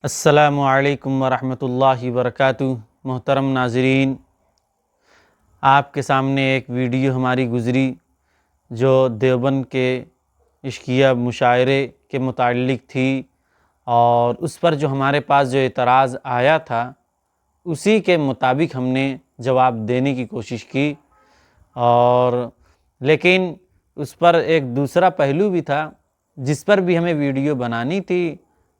السلام علیکم ورحمۃ اللہ وبرکاتہ۔ محترم ناظرین، آپ کے سامنے ایک ویڈیو ہماری گزری جو دیوبند کے عشقیہ مشاعرے کے متعلق تھی، اور اس پر جو ہمارے پاس جو اعتراض آیا تھا اسی کے مطابق ہم نے جواب دینے کی کوشش کی، اور لیکن اس پر ایک دوسرا پہلو بھی تھا جس پر بھی ہمیں ویڈیو بنانی تھی،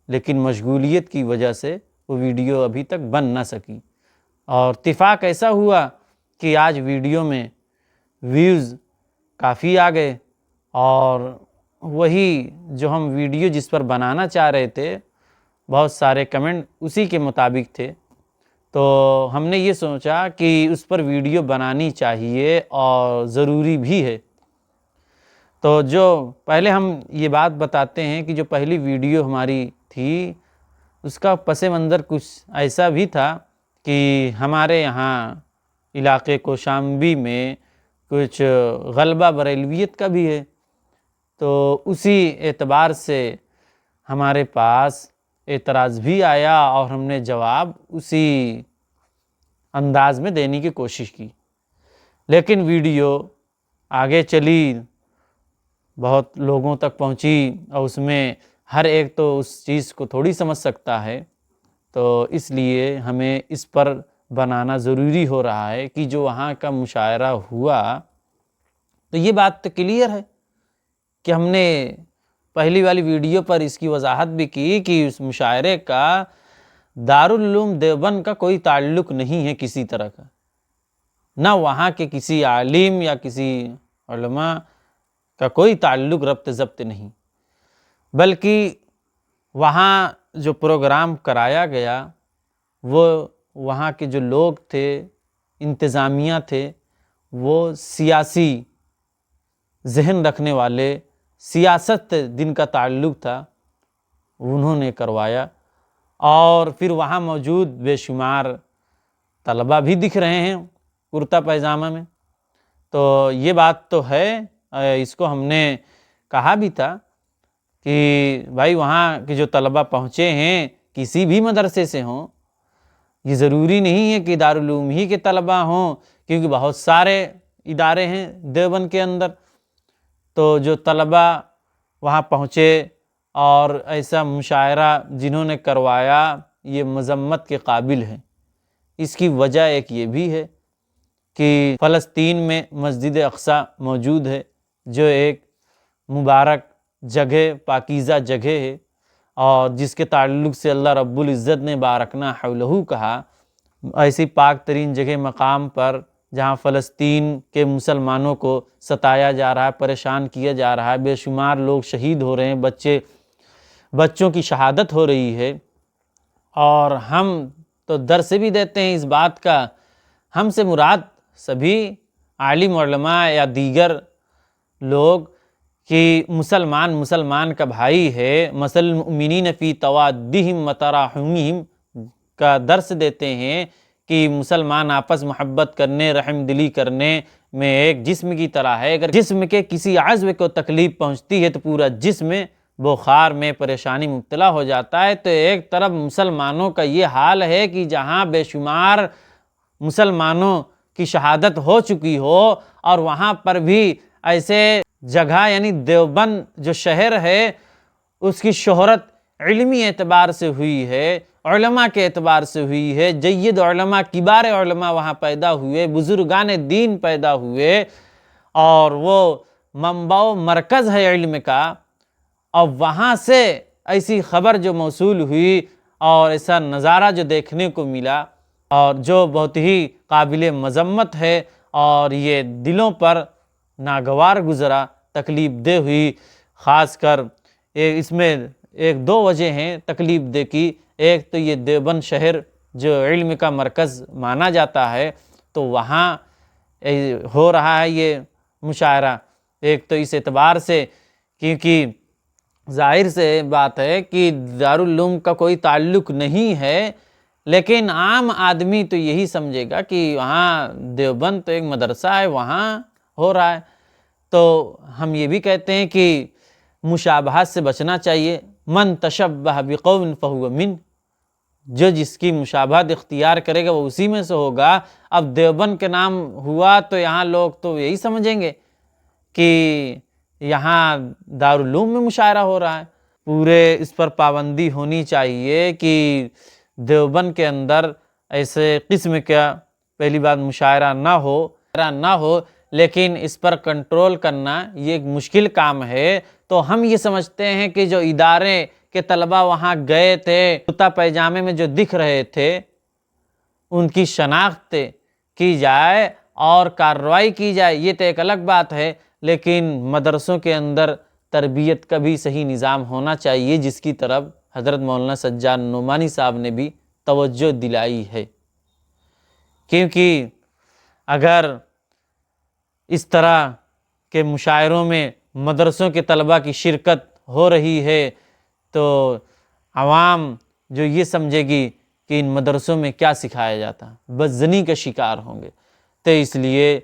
لیکن مشغولیت کی وجہ سے وہ ویڈیو ابھی تک بن نہ سکی، اور اتفاق ایسا ہوا کہ آج ویڈیو میں ویوز کافی آ گئے، اور وہی جو ہم ویڈیو جس پر بنانا چاہ رہے تھے بہت سارے کمنٹ اسی کے مطابق تھے، تو ہم نے یہ سوچا کہ اس پر ویڈیو بنانی چاہیے اور ضروری بھی ہے۔ تو جو پہلے ہم یہ بات بتاتے ہیں کہ جو پہلی ویڈیو ہماری تھی اس کا پس منظر کچھ ایسا بھی تھا کہ ہمارے یہاں علاقے کوشامبی میں کچھ غلبہ بریلویت کا بھی ہے، تو اسی اعتبار سے ہمارے پاس اعتراض بھی آیا اور ہم نے جواب اسی انداز میں دینے کی کوشش کی، لیکن ویڈیو آگے چلی، بہت لوگوں تک پہنچی، اور اس میں ہر ایک تو اس چیز کو تھوڑی سمجھ سکتا ہے، تو اس لیے ہمیں اس پر بنانا ضروری ہو رہا ہے کہ جو وہاں کا مشاعرہ ہوا، تو یہ بات تو کلیئر ہے کہ ہم نے پہلی والی ویڈیو پر اس کی وضاحت بھی کی کہ اس مشاعرے کا دارالعلوم دیوبند کا کوئی تعلق نہیں ہے کسی طرح کا، نہ وہاں کے کسی عالم یا کسی علماء کا کوئی تعلق ربط ضبط نہیں، بلکہ وہاں جو پروگرام کرایا گیا وہ وہاں کے جو لوگ تھے، انتظامیہ تھے، وہ سیاسی ذہن رکھنے والے، سیاست جن کا تعلق تھا انہوں نے کروایا، اور پھر وہاں موجود بے شمار طلبہ بھی دکھ رہے ہیں کرتا پائجامہ میں، تو یہ بات تو ہے، اس کو ہم نے کہا بھی تھا کہ بھائی وہاں کے جو طلبہ پہنچے ہیں کسی بھی مدرسے سے ہوں، یہ ضروری نہیں ہے کہ دارالعلوم ہی کے طلبہ ہوں، کیونکہ بہت سارے ادارے ہیں دیوبند کے اندر، تو جو طلبہ وہاں پہنچے اور ایسا مشاعرہ جنہوں نے کروایا یہ مذمت کے قابل ہے۔ اس کی وجہ ایک یہ بھی ہے کہ فلسطین میں مسجد اقصی موجود ہے، جو ایک مبارک جگہ، پاکیزہ جگہ ہے، اور جس کے تعلق سے اللہ رب العزت نے بارکنا حولہ کہا، ایسی پاک ترین جگہ مقام پر جہاں فلسطین کے مسلمانوں کو ستایا جا رہا ہے، پریشان کیا جا رہا ہے، بے شمار لوگ شہید ہو رہے ہیں، بچوں کی شہادت ہو رہی ہے، اور ہم تو درس بھی دیتے ہیں اس بات کا، ہم سے مراد سبھی عالم علماء یا دیگر لوگ کہ مسلمان کا بھائی ہے، مثل المؤمنین فی توادہم و تراحمہم کا درس دیتے ہیں کہ مسلمان آپس محبت کرنے، رحم دلی کرنے میں ایک جسم کی طرح ہے، اگر جسم کے کسی عضو کو تکلیف پہنچتی ہے تو پورا جسم بخار میں پریشانی مبتلا ہو جاتا ہے، تو ایک طرف مسلمانوں کا یہ حال ہے کہ جہاں بے شمار مسلمانوں کی شہادت ہو چکی ہو، اور وہاں پر بھی ایسے جگہ یعنی دیوبند جو شہر ہے اس کی شہرت علمی اعتبار سے ہوئی ہے، علماء کے اعتبار سے ہوئی ہے، جید علماء، کبار علماء وہاں پیدا ہوئے، بزرگان دین پیدا ہوئے، اور وہ منبع و مرکز ہے علم کا، اور وہاں سے ایسی خبر جو موصول ہوئی اور ایسا نظارہ جو دیکھنے کو ملا، اور جو بہت ہی قابل مذمت ہے، اور یہ دلوں پر ناگوار گزرا، تکلیف دہ ہوئی، خاص کر اس میں ایک دو وجہ ہیں تکلیف دہ کی، ایک تو یہ دیوبند شہر جو علم کا مرکز مانا جاتا ہے، تو وہاں ہو رہا ہے یہ مشاعرہ، ایک تو اس اعتبار سے کیونکہ ظاہر سے بات ہے کہ دارالعلوم کا کوئی تعلق نہیں ہے، لیکن عام آدمی تو یہی سمجھے گا کہ وہاں دیوبند تو ایک مدرسہ ہے، وہاں ہو رہا ہے، تو ہم یہ بھی کہتے ہیں کہ مشابہت سے بچنا چاہیے، من تشبہ بقوم فہو من، جو جس کی مشابہت اختیار کرے گا وہ اسی میں سے ہوگا۔ اب دیوبند کے نام ہوا تو یہاں لوگ تو یہی سمجھیں گے کہ یہاں دارالعلوم میں مشاعرہ ہو رہا ہے۔ پورے اس پر پابندی ہونی چاہیے کہ دیوبند کے اندر ایسے قسم کا پہلی بات مشاعرہ نہ ہو، لیکن اس پر کنٹرول کرنا یہ ایک مشکل کام ہے۔ تو ہم یہ سمجھتے ہیں کہ جو ادارے کے طلبہ وہاں گئے تھے، کرتا پیجامے میں جو دکھ رہے تھے، ان کی شناخت کی جائے اور کارروائی کی جائے، یہ تو ایک الگ بات ہے، لیکن مدرسوں کے اندر تربیت کا بھی صحیح نظام ہونا چاہیے، جس کی طرف حضرت مولانا سجاد نعمانی صاحب نے بھی توجہ دلائی ہے۔ کیونکہ اگر اس طرح کے مشاعروں میں مدرسوں کے طلبہ کی شرکت ہو رہی ہے تو عوام جو یہ سمجھے گی کہ ان مدرسوں میں کیا سکھایا جاتا، بدزنی کا شکار ہوں گے۔ تو اس لیے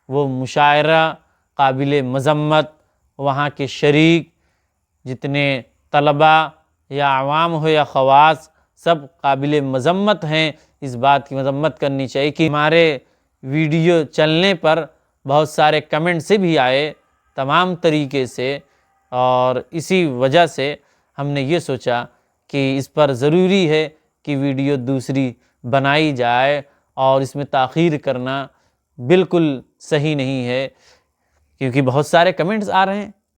وہ مشاعرہ قابل مذمت، وہاں کے شریک جتنے طلبہ یا عوام ہو یا خواص سب قابل مذمت ہیں۔ اس بات کی مذمت کرنی چاہیے کہ ہمارے ویڈیو چلنے پر بہت سارے کمنٹ سے بھی آئے تمام طریقے سے، اور اسی وجہ سے ہم نے یہ سوچا کہ اس پر ضروری ہے کہ ویڈیو دوسری بنائی جائے، اور اس میں تاخیر کرنا بالکل صحیح نہیں ہے، کیونکہ بہت سارے کمنٹس آ رہے ہیں